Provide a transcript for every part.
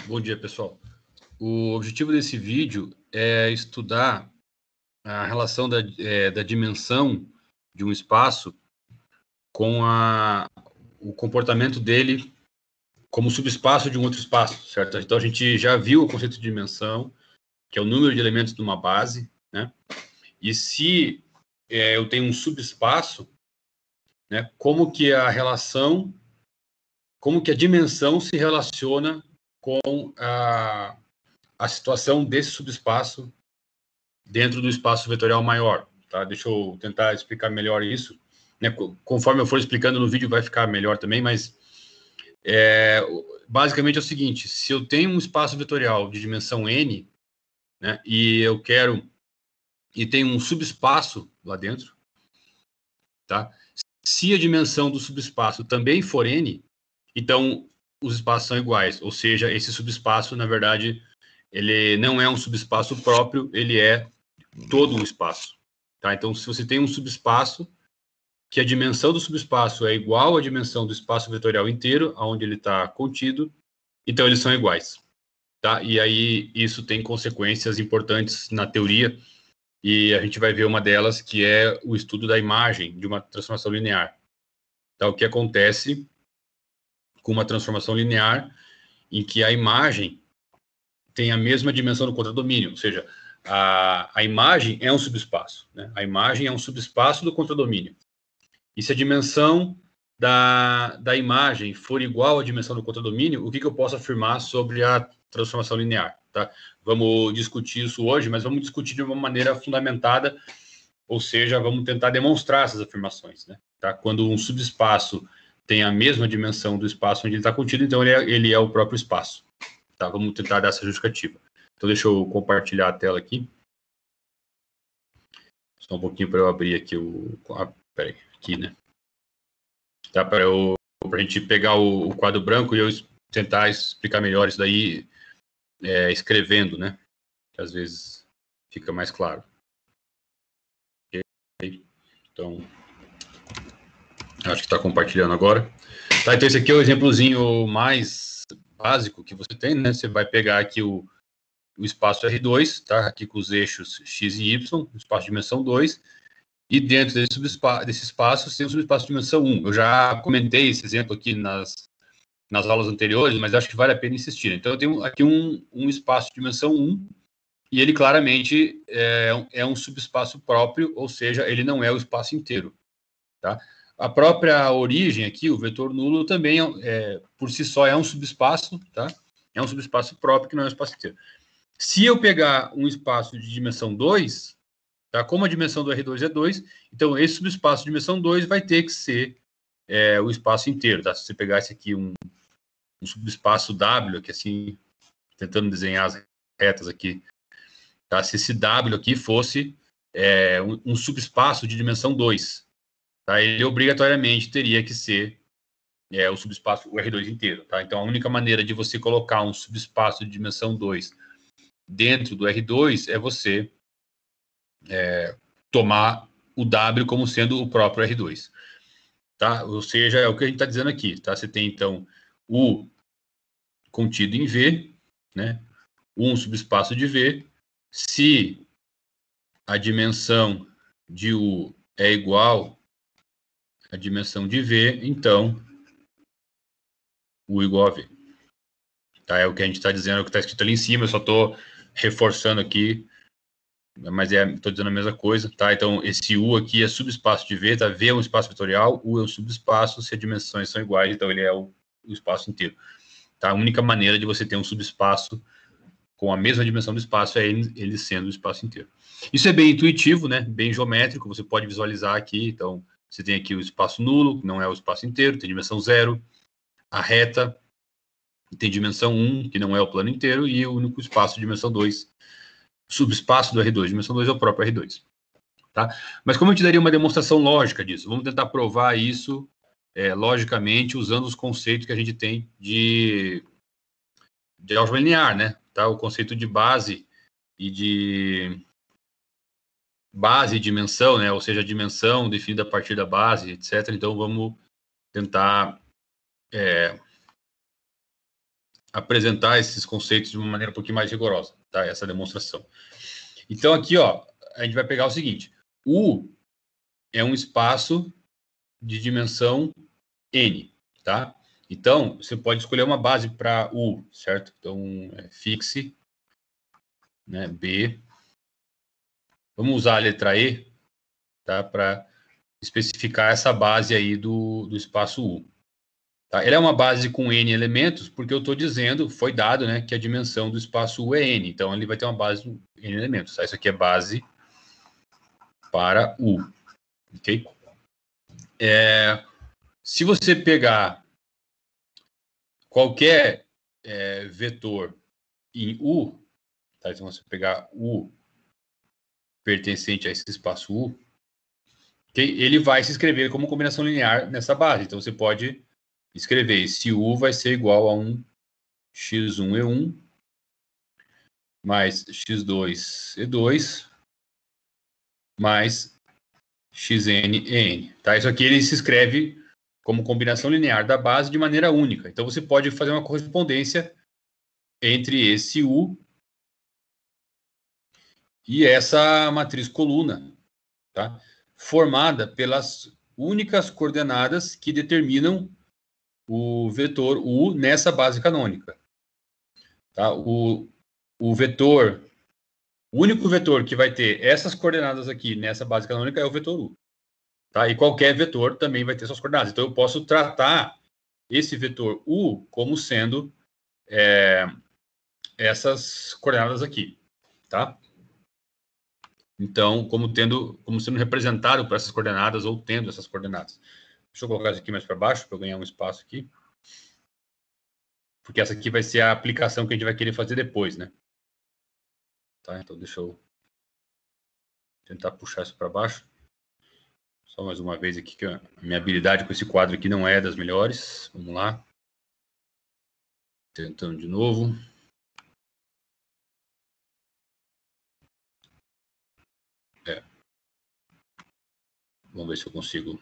Bom dia, pessoal. O objetivo desse vídeo é estudar a relação da dimensão de um espaço com o comportamento dele como subespaço de um outro espaço, certo? Então, a gente já viu o conceito de dimensão, que é o número de elementos de uma base, né? E se eu tenho um subespaço, né, como que a dimensão se relaciona com a situação desse subespaço dentro do espaço vetorial maior, tá? Deixa eu tentar explicar melhor isso, né? Conforme eu for explicando no vídeo vai ficar melhor também, mas basicamente é o seguinte: se eu tenho um espaço vetorial de dimensão n, né, e tem um subespaço lá dentro, tá? Se a dimensão do subespaço também for n, então os espaços são iguais, ou seja, esse subespaço, na verdade, ele não é um subespaço próprio, ele é todo o espaço. Tá? Então, se você tem um subespaço, que a dimensão do subespaço é igual à dimensão do espaço vetorial inteiro, onde ele está contido, então eles são iguais. Tá? E aí isso tem consequências importantes na teoria, e a gente vai ver uma delas, que é o estudo da imagem de uma transformação linear. Tá? O que acontece com uma transformação linear em que a imagem tem a mesma dimensão do contradomínio, ou seja, a imagem é um subespaço, né? A imagem é um subespaço do contradomínio. E se a dimensão da imagem for igual à dimensão do contradomínio, o que eu posso afirmar sobre a transformação linear? Tá? Vamos discutir isso hoje, mas vamos discutir de uma maneira fundamentada, ou seja, vamos tentar demonstrar essas afirmações. Né? Tá? Quando um subespaço tem a mesma dimensão do espaço onde ele está contido, então ele é o próprio espaço. Tá? Vamos tentar dar essa justificativa. Então, deixa eu compartilhar a tela aqui. Só um pouquinho para eu abrir aqui peraí, aqui, né? Tá, para a gente pegar o quadro branco e eu tentar explicar melhor isso daí escrevendo, né? Que às vezes fica mais claro. Okay? Então, acho que está compartilhando agora. Tá, então esse aqui é o exemplozinho mais básico que você tem, né? Você vai pegar aqui o espaço R2, tá? Aqui com os eixos X e Y, espaço de dimensão 2, e dentro desse espaço tem o subespaço de dimensão 1. Eu já comentei esse exemplo aqui nas aulas anteriores, mas acho que vale a pena insistir. Então, eu tenho aqui um espaço de dimensão 1, e ele claramente é um subespaço próprio, ou seja, ele não é o espaço inteiro. Tá? A própria origem aqui, o vetor nulo, também, por si só, é um subespaço, tá? É um subespaço próprio que não é um espaço inteiro. Se eu pegar um espaço de dimensão 2, tá? Como a dimensão do R2 é 2, então esse subespaço de dimensão 2 vai ter que ser o espaço inteiro. Tá? Se você pegasse aqui um subespaço W, que assim, tentando desenhar as retas aqui, tá? Se esse W aqui fosse um subespaço de dimensão 2, tá? Ele obrigatoriamente teria que ser o subespaço, o R2 inteiro. Tá? Então, a única maneira de você colocar um subespaço de dimensão 2 dentro do R2 é você tomar o W como sendo o próprio R2. Tá? Ou seja, é o que a gente está dizendo aqui. Tá? Você tem, então, U contido em V, né? Um subespaço de V. Se a dimensão de U é igual à dimensão de V, então U igual a V. Tá? É o que a gente está dizendo, é o que está escrito ali em cima, eu só estou reforçando aqui, mas estou dizendo a mesma coisa. Tá? Então, esse U aqui é subespaço de V, tá? V é um espaço vetorial, U é um subespaço, se as dimensões são iguais, então ele é o espaço inteiro. Tá? A única maneira de você ter um subespaço com a mesma dimensão do espaço é ele sendo o espaço inteiro. Isso é bem intuitivo, né? Bem geométrico, você pode visualizar aqui. Então, você tem aqui o espaço nulo, que não é o espaço inteiro, tem dimensão 0. A reta tem dimensão 1, que não é o plano inteiro, e o único espaço de dimensão 2, subespaço do R2, dimensão 2 é o próprio R2. Tá? Mas como eu te daria uma demonstração lógica disso? Vamos tentar provar isso logicamente usando os conceitos que a gente tem de álgebra linear, né? Tá? O conceito de base e de dimensão, né? Ou seja, a dimensão definida a partir da base, etc. Então, vamos tentar apresentar esses conceitos de uma maneira um pouquinho mais rigorosa, tá? Essa demonstração. Então, aqui, ó, a gente vai pegar o seguinte. U é um espaço de dimensão N, tá? Então, você pode escolher uma base para U, certo? Então, fixe, né, B. Vamos usar a letra E, tá? Para especificar essa base aí do espaço U. Tá? Ele é uma base com N elementos, porque eu estou dizendo, foi dado, né, que a dimensão do espaço U é N. Então, ele vai ter uma base com N elementos. Tá? Isso aqui é base para U. Ok? Se você pegar qualquer vetor em U, tá? Então, você pegar U pertencente a esse espaço U, okay? Ele vai se escrever como combinação linear nessa base. Então, você pode escrever esse U vai ser igual a um x1e1 mais x2e2 mais xn-en. Tá? Isso aqui ele se escreve como combinação linear da base de maneira única. Então, você pode fazer uma correspondência entre esse U e essa matriz coluna, tá? Formada pelas únicas coordenadas que determinam o vetor U nessa base canônica. Tá? O vetor, o único vetor que vai ter essas coordenadas aqui nessa base canônica é o vetor U. Tá? E qualquer vetor também vai ter suas coordenadas. Então, eu posso tratar esse vetor U como sendo essas coordenadas aqui. Tá? Então, como sendo representado por essas coordenadas ou tendo essas coordenadas. Deixa eu colocar isso aqui mais para baixo, para eu ganhar um espaço aqui. Porque essa aqui vai ser a aplicação que a gente vai querer fazer depois, né? Tá? Então, deixa eu tentar puxar isso para baixo. Só mais uma vez aqui, que a minha habilidade com esse quadro aqui não é das melhores. Vamos lá. Tentando de novo. Vamos ver se eu consigo.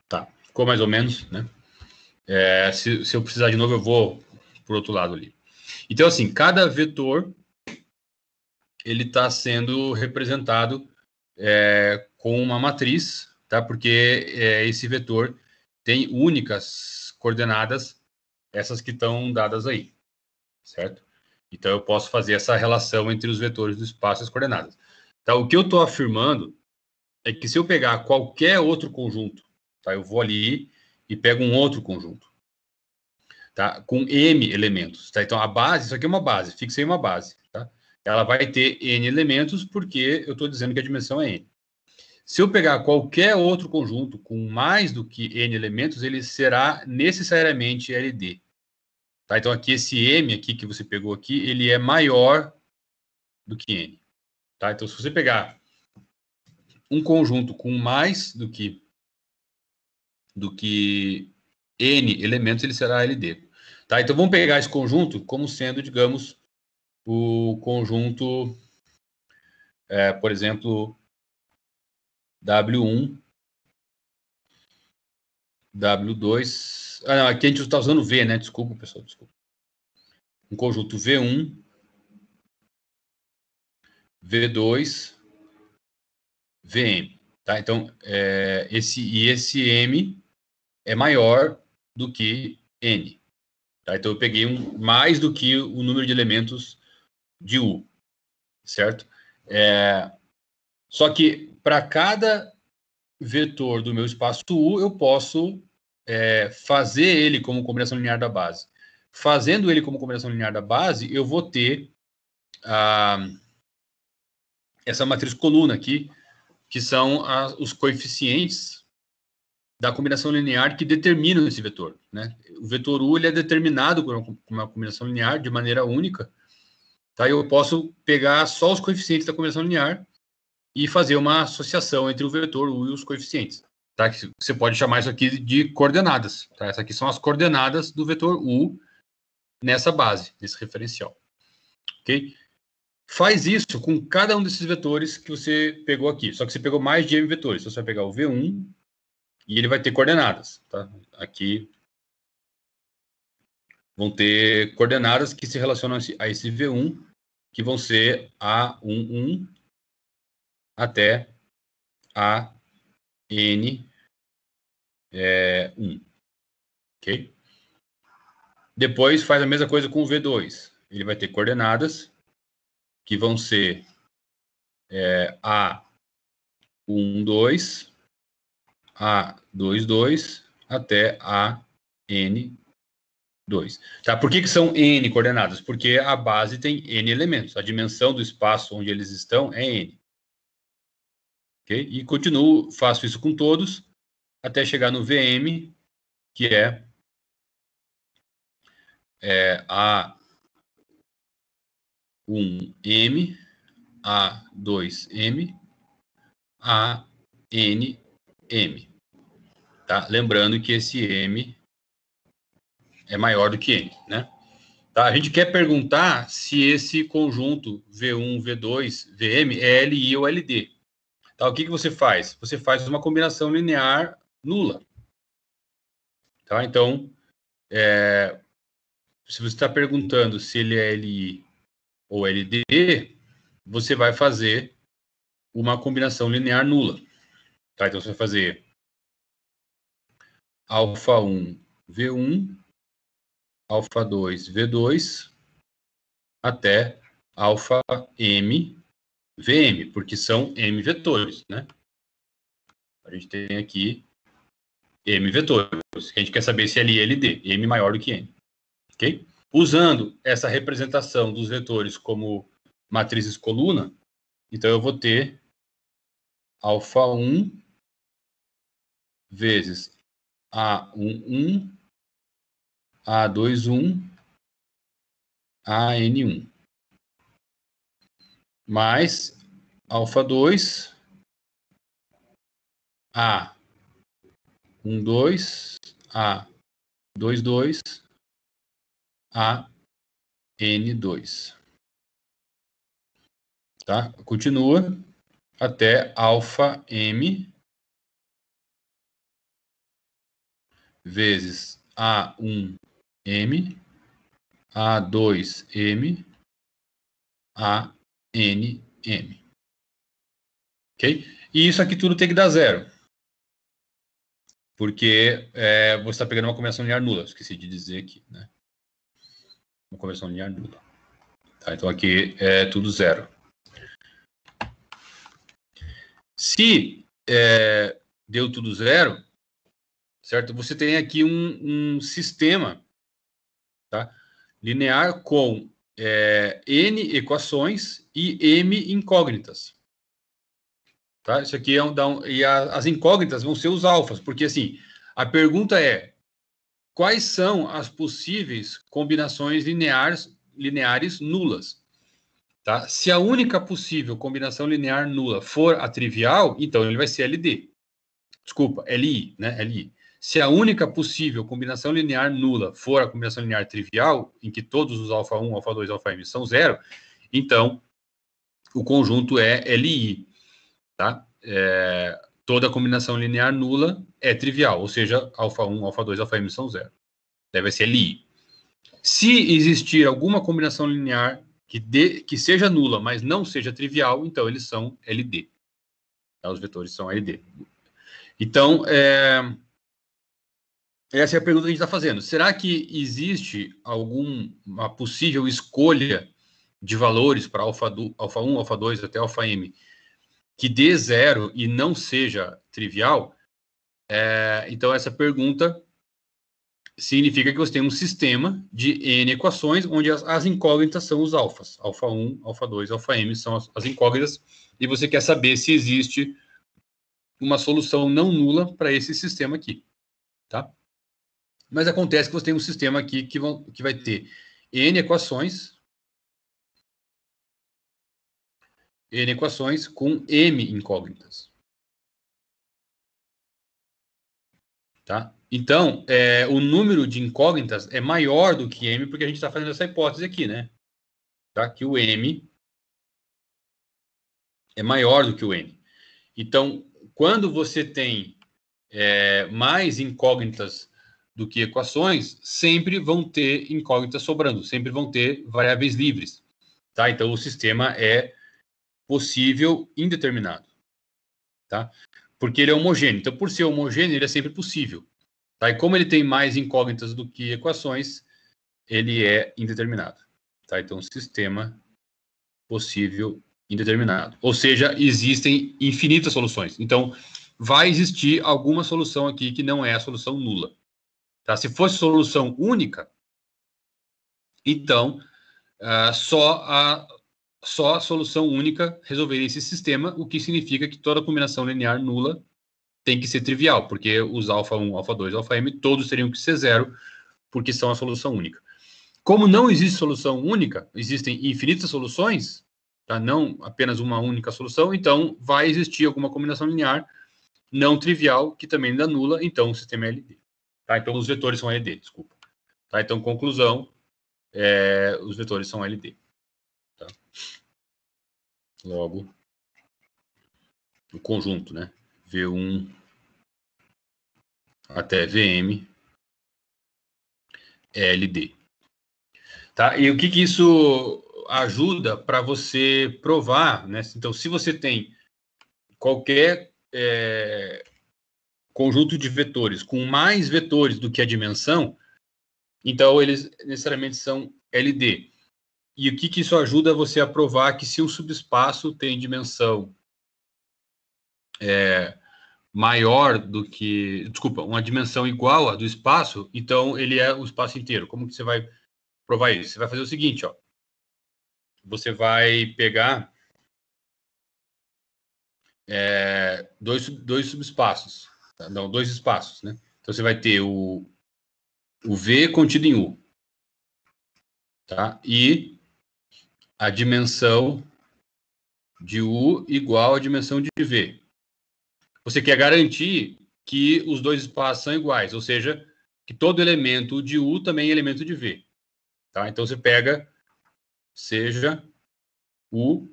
Tá, ficou mais ou menos, né? Se eu precisar de novo, eu vou por outro lado ali. Então, assim, cada vetor ele está sendo representado com uma matriz, tá? Porque esse vetor tem únicas coordenadas, essas que estão dadas aí, certo? Então, eu posso fazer essa relação entre os vetores do espaço e as coordenadas. Então, o que eu estou afirmando é que se eu pegar qualquer outro conjunto, tá? Eu vou ali e pego um outro conjunto, tá? Com M elementos, tá? Então, a base, isso aqui é uma base, fixei uma base, tá? Ela vai ter N elementos porque eu estou dizendo que a dimensão é N. Se eu pegar qualquer outro conjunto com mais do que N elementos, ele será necessariamente LD. Tá? Então, aqui, esse M aqui que você pegou aqui, ele é maior do que N. Tá? Então, se você pegar um conjunto com mais do que N elementos, ele será LD. Tá? Então, vamos pegar esse conjunto como sendo, digamos, o conjunto, por exemplo, W1, W2... Ah, não, aqui a gente está usando V, né? Desculpa, pessoal, desculpa. Um conjunto V1, V2, VM. Tá? Então, esse M é maior do que N. Tá? Então, eu peguei mais do que o número de elementos de U, certo? Só que para cada vetor do meu espaço U, eu posso fazer ele como combinação linear da base. Fazendo ele como combinação linear da base, eu vou ter essa matriz coluna aqui, que são os coeficientes da combinação linear que determinam esse vetor. Né? O vetor U ele é determinado por uma combinação linear de maneira única. Tá? Eu posso pegar só os coeficientes da combinação linear e fazer uma associação entre o vetor U e os coeficientes. Tá? Você pode chamar isso aqui de coordenadas. Tá? Essas aqui são as coordenadas do vetor U nessa base, nesse referencial. Ok? Faz isso com cada um desses vetores que você pegou aqui. Só que você pegou mais de M vetores. Então, você vai pegar o V1, E ele vai ter coordenadas, tá? Aqui vão ter coordenadas que se relacionam a esse V1, que vão ser A11 até AN1, ok? Depois faz a mesma coisa com o V2. Ele vai ter coordenadas que vão ser A12, A22 até AN2. Tá? Por que são N coordenadas? Porque a base tem N elementos. A dimensão do espaço onde eles estão é N. Okay? E continuo, faço isso com todos, até chegar no VM, que é A1M, A2M, ANM. Tá? Lembrando que esse M é maior do que N, né? Tá? A gente quer perguntar se esse conjunto V1, V2, VM é LI ou LD. Tá? O que você faz? Você faz uma combinação linear nula. Tá? Então, se você está perguntando se ele é LI ou LD, você vai fazer uma combinação linear nula. Tá? Então, você vai fazer alfa 1, V1, alfa 2, V2, até alfa M, VM, porque são M vetores, né? A gente tem aqui M vetores, que a gente quer saber se é LI, LD, M maior do que N, ok? Usando essa representação dos vetores como matrizes coluna, então eu vou ter alfa 1 vezes A11, A21, AN1, mais alfa 2, A12, A22, AN2. Tá? Continua até alfa M vezes A1M, A2M, ANM. Ok? E isso aqui tudo tem que dar zero. Porque você está pegando uma conversão linear nula. Esqueci de dizer aqui, né? Uma conversão linear nula. Tá? Então aqui é tudo zero. Se deu tudo zero, certo? Você tem aqui um sistema, tá? Linear com N equações e M incógnitas. Tá? Isso aqui e as incógnitas vão ser os alfas, porque assim, a pergunta é: quais são as possíveis combinações lineares nulas? Tá? Se a única possível combinação linear nula for a trivial, então ele vai ser LD. Desculpa, LI, né? LI. Se a única possível combinação linear nula for a combinação linear trivial, em que todos os alfa 1, alfa 2, alfa m são zero, então o conjunto é LI. Tá? Toda combinação linear nula é trivial, ou seja, alfa 1, alfa 2, alfa m são zero. Deve ser LI. Se existir alguma combinação linear que seja nula, mas não seja trivial, então eles são LD. Tá? Os vetores são LD. Então, essa é a pergunta que a gente está fazendo. Será que existe alguma possível escolha de valores para alfa 1, alfa 2 até alfa m que dê zero e não seja trivial? Então, essa pergunta significa que você tem um sistema de N equações, onde as incógnitas são os alfas. Alfa 1, alfa 2, alfa m são as incógnitas, e você quer saber se existe uma solução não nula para esse sistema aqui. Tá? Mas acontece que você tem um sistema aqui que vai ter N equações com M incógnitas. Tá? Então, o número de incógnitas é maior do que M, porque a gente está fazendo essa hipótese aqui, né? Tá? Que o M é maior do que o N. Então, quando você tem mais incógnitas do que equações, sempre vão ter incógnitas sobrando, sempre vão ter variáveis livres. Tá? Então, o sistema é possível indeterminado. Tá? Porque ele é homogêneo. Então, por ser homogêneo, ele é sempre possível. Tá? E como ele tem mais incógnitas do que equações, ele é indeterminado. Tá? Então, sistema possível indeterminado. Ou seja, existem infinitas soluções. Então, vai existir alguma solução aqui que não é a solução nula. Tá? Se fosse solução única, então só a solução única resolveria esse sistema, o que significa que toda combinação linear nula tem que ser trivial, porque os alfa 1, alfa 2, alfa m, todos teriam que ser zero, porque são a solução única. Como não existe solução única, existem infinitas soluções, tá? Não apenas uma única solução, então vai existir alguma combinação linear não trivial, que também dá nula, então o sistema é LD. Tá? Então os vetores são LD, desculpa. Tá? Então, conclusão, os vetores são LD. Tá? Logo, o conjunto, né? V1 até Vm é LD. Tá? E o que isso ajuda para você provar, né? Então, se você tem qualquer conjunto de vetores com mais vetores do que a dimensão, então eles necessariamente são LD. E o que isso ajuda você a provar que se um subespaço tem dimensão maior do que, desculpa, uma dimensão igual à do espaço, então ele é o espaço inteiro. Como que você vai provar isso? Você vai fazer o seguinte, ó. Você vai pegar dois subespaços, não, dois espaços, né? Então você vai ter o V contido em U, tá? E a dimensão de U igual à dimensão de V. Você quer garantir que os dois espaços são iguais, ou seja, que todo elemento de U também é elemento de V. Tá? Então você pega, seja U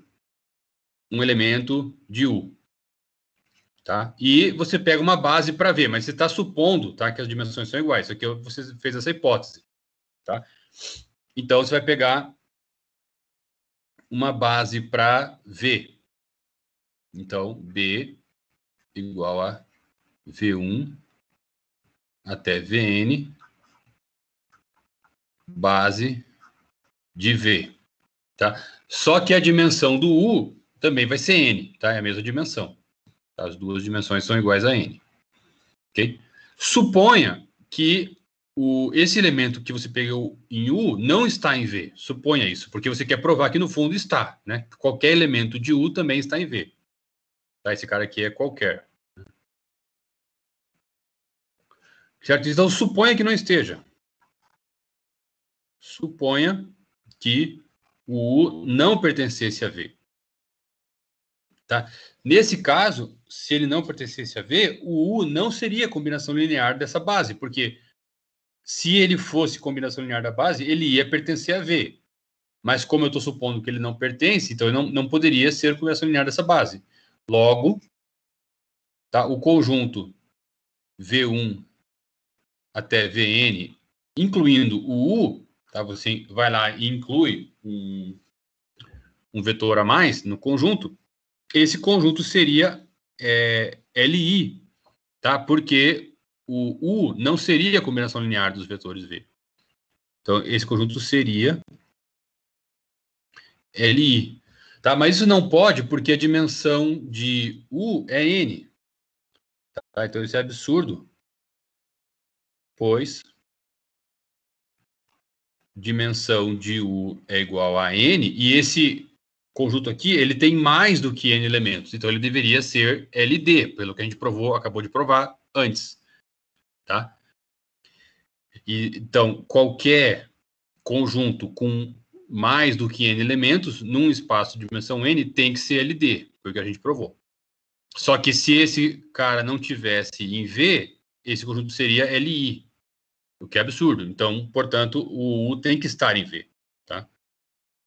um elemento de U. Tá? E você pega uma base para V, mas você está supondo, tá, que as dimensões são iguais. Isso aqui você fez essa hipótese. Tá? Então você vai pegar uma base para V. Então, B igual a V1 até Vn, base de V. Tá? Só que a dimensão do U também vai ser N, tá? É a mesma dimensão. Tá? As duas dimensões são iguais a N. Okay? Suponha que esse elemento que você pegou em U não está em V. Suponha isso, porque você quer provar que no fundo está. Né? Qualquer elemento de U também está em V. Tá? Esse cara aqui é qualquer. Certo? Então, suponha que não esteja. Suponha que o U não pertencesse a V. Tá? Nesse caso, se ele não pertencesse a V, o U não seria a combinação linear dessa base, porque se ele fosse combinação linear da base, ele ia pertencer a V. Mas como eu estou supondo que ele não pertence, então ele não poderia ser combinação linear dessa base. Logo, tá, o conjunto V1 até Vn, incluindo o U, tá, você vai lá e inclui um vetor a mais no conjunto, esse conjunto seria Li, tá? Porque o U não seria a combinação linear dos vetores V. Então, esse conjunto seria Li. Tá? Mas isso não pode porque a dimensão de U é N. Tá? Então, isso é absurdo, pois dimensão de U é igual a N, e esse conjunto aqui, ele tem mais do que N elementos, então ele deveria ser LD, pelo que a gente acabou de provar antes. Tá? Então, qualquer conjunto com mais do que N elementos, num espaço de dimensão N, tem que ser LD, porque a gente provou. Só que se esse cara não tivesse em V, esse conjunto seria Li, o que é absurdo. Então, portanto, o U tem que estar em V. Tá?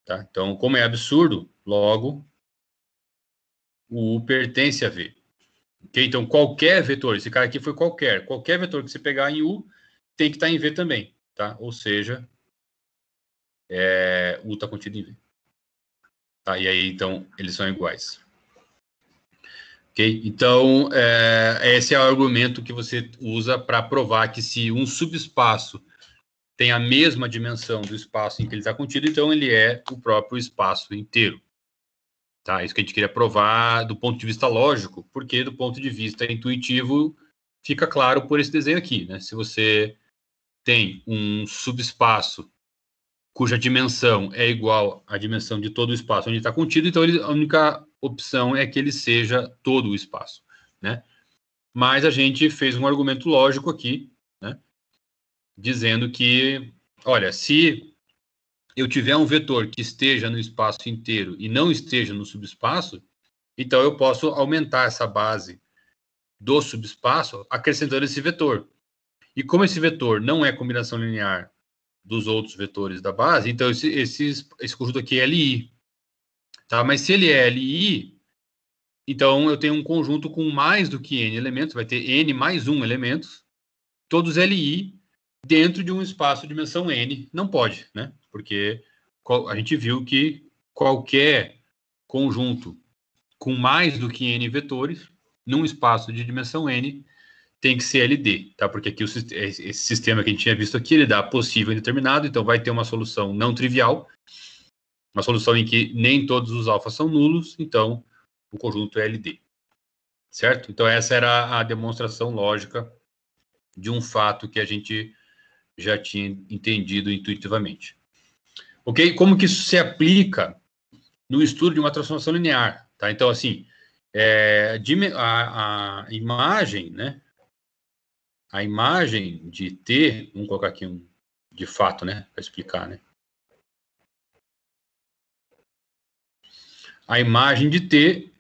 Tá? Então, como é absurdo, logo, o U pertence a V. Ok? Então, qualquer vetor, esse cara aqui foi qualquer vetor que você pegar em U tem que estar em V também, tá? Ou seja, U está contido em V. Tá? E aí, então, eles são iguais. Ok? Então, esse é o argumento que você usa para provar que se um subespaço tem a mesma dimensão do espaço em que ele está contido, então ele é o próprio espaço inteiro. Tá? Isso que a gente queria provar do ponto de vista lógico, porque do ponto de vista intuitivo fica claro por esse desenho aqui, né? Se você tem um subespaço cuja dimensão é igual à dimensão de todo o espaço onde está contido, então a única opção é que ele seja todo o espaço, né? Mas a gente fez um argumento lógico aqui, né? Dizendo que, olha, se eu tiver um vetor que esteja no espaço inteiro e não esteja no subespaço, então eu posso aumentar essa base do subespaço acrescentando esse vetor. E como esse vetor não é combinação linear dos outros vetores da base, então esse conjunto aqui é LI. Tá? Mas se ele é LI, então eu tenho um conjunto com mais do que N elementos, vai ter N mais 1 elementos, todos LI, dentro de um espaço de dimensão N. Não pode, né? Porque a gente viu que qualquer conjunto com mais do que N vetores, num espaço de dimensão N, tem que ser LD, tá? Porque aqui esse sistema que a gente tinha visto aqui, ele dá possível indeterminado, então vai ter uma solução não trivial, uma solução em que nem todos os alfas são nulos, então o conjunto é LD, certo? Então essa era a demonstração lógica de um fato que a gente já tinha entendido intuitivamente. Ok? Como que isso se aplica no estudo de uma transformação linear, tá? Então, assim, a imagem, né? A imagem de T, vamos colocar aqui um de fato, né, para explicar, né? A imagem de T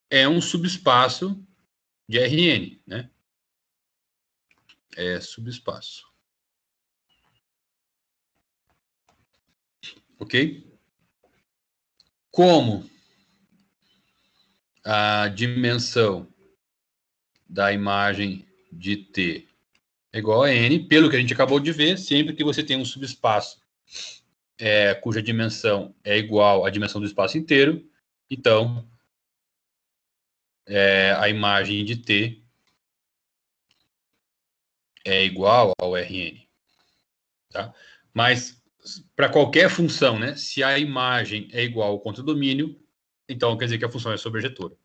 é um subespaço de Rn, né? É subespaço. Ok? Como a dimensão da imagem de T é igual a N, pelo que a gente acabou de ver, sempre que você tem um subespaço cuja dimensão é igual à dimensão do espaço inteiro, então a imagem de T é igual ao Rn. Tá? Mas para qualquer função, né, se a imagem é igual ao contradomínio, então quer dizer que a função é sobrejetora.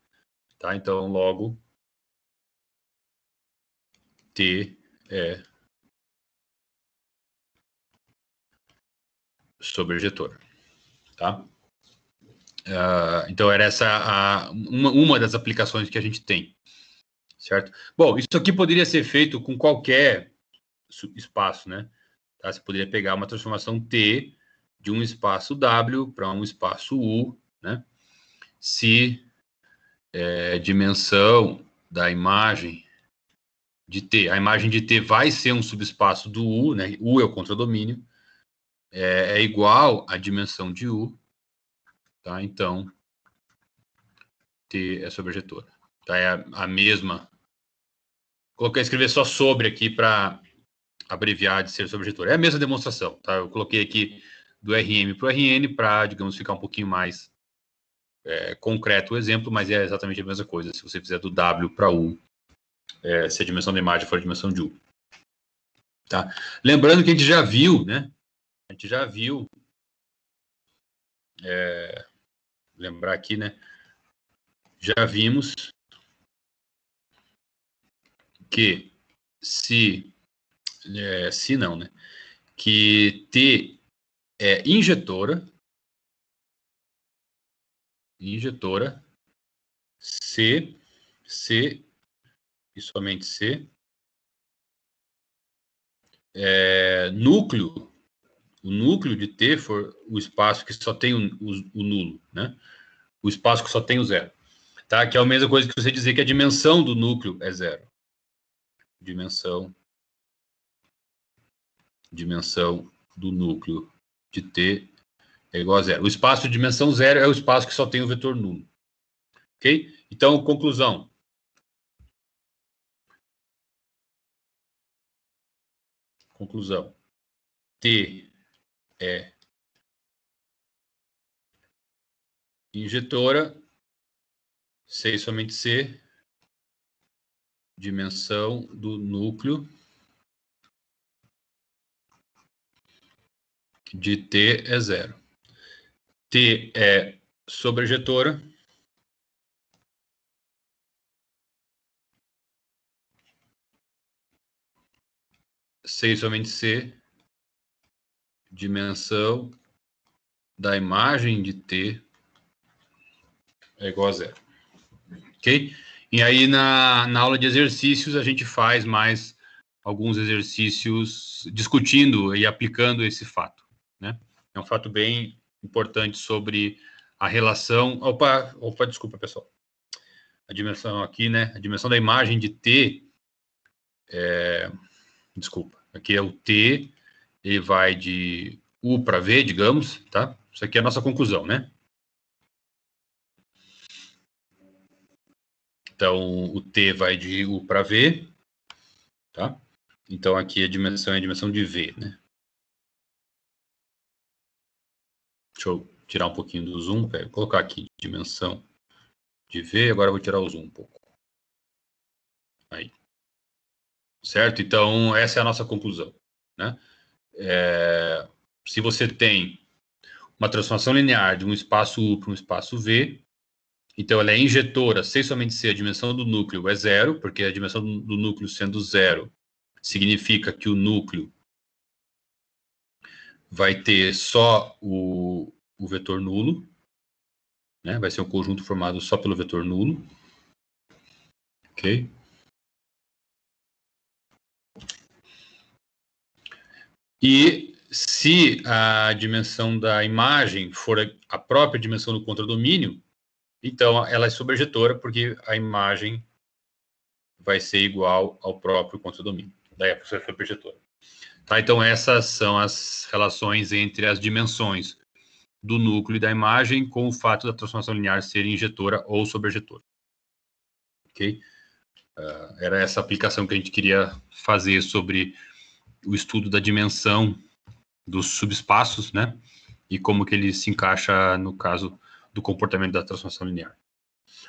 Tá? Então, logo, T é sobrejetora. Tá? Então, era essa uma das aplicações que a gente tem. Certo? Bom, isso aqui poderia ser feito com qualquer espaço, né? Tá? Você poderia pegar uma transformação T de um espaço W para um espaço U, né? Se dimensão da imagem de T, a imagem de T vai ser um subespaço do U, né? U é o contradomínio, é igual à dimensão de U, tá? Então, T é sobrejetora. Tá? É a mesma. Coloquei escrever só sobre aqui para abreviar de ser sobrejetora. É a mesma demonstração, tá? Eu coloquei aqui do RM para o RN para, digamos, ficar um pouquinho mais concreto o exemplo, mas é exatamente a mesma coisa. Se você fizer do W para U, se a dimensão da imagem for a dimensão de U. Tá? Lembrando que a gente já viu, né? A gente já viu, lembrar aqui, né? Já vimos que se não, né? Que T é injetora, C e somente C, núcleo, o núcleo de T for o espaço que só tem o nulo, né? O espaço que só tem o zero. Tá? Que é a mesma coisa que você dizer que a dimensão do núcleo é zero. Dimensão do núcleo de T é igual a zero. O espaço de dimensão zero é o espaço que só tem o vetor nulo. Ok? Então, conclusão. conclusão. T é injetora, C e somente C, dimensão do núcleo de T é 0. T é sobrejetora, C e somente C, dimensão da imagem de T é igual a 0. Ok? E aí, na aula de exercícios, a gente faz mais alguns exercícios discutindo e aplicando esse fato, né? É um fato bem importante sobre a relação... Opa, desculpa, pessoal. A dimensão aqui, né? A dimensão da imagem de T desculpa. Aqui é o T, ele vai de U para V, digamos, tá? Isso aqui é a nossa conclusão, né? Então, o T vai de U para V, tá? Então, aqui a dimensão é a dimensão de V, né? Deixa eu tirar um pouquinho do zoom, vou colocar aqui dimensão de V, agora eu vou tirar o zoom um pouco. Aí. Certo? Então, essa é a nossa conclusão, né? Se você tem uma transformação linear de um espaço U para um espaço V, então ela é injetora, sem somente ser a dimensão do núcleo é 0, porque a dimensão do núcleo sendo 0 significa que o núcleo vai ter só o vetor nulo, né? Vai ser um conjunto formado só pelo vetor nulo. Ok? E se a dimensão da imagem for a própria dimensão do contradomínio, então ela é sobrejetora, porque a imagem vai ser igual ao próprio contradomínio. Daí a pessoa é sobrejetora. Tá, então essas são as relações entre as dimensões do núcleo e da imagem com o fato da transformação linear ser injetora ou sobrejetora. Ok? Era essa aplicação que a gente queria fazer sobre o estudo da dimensão dos subespaços, né? E como que ele se encaixa no caso do comportamento da transformação linear.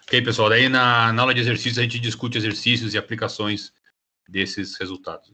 Ok, pessoal? Daí na aula de exercícios a gente discute exercícios e aplicações desses resultados.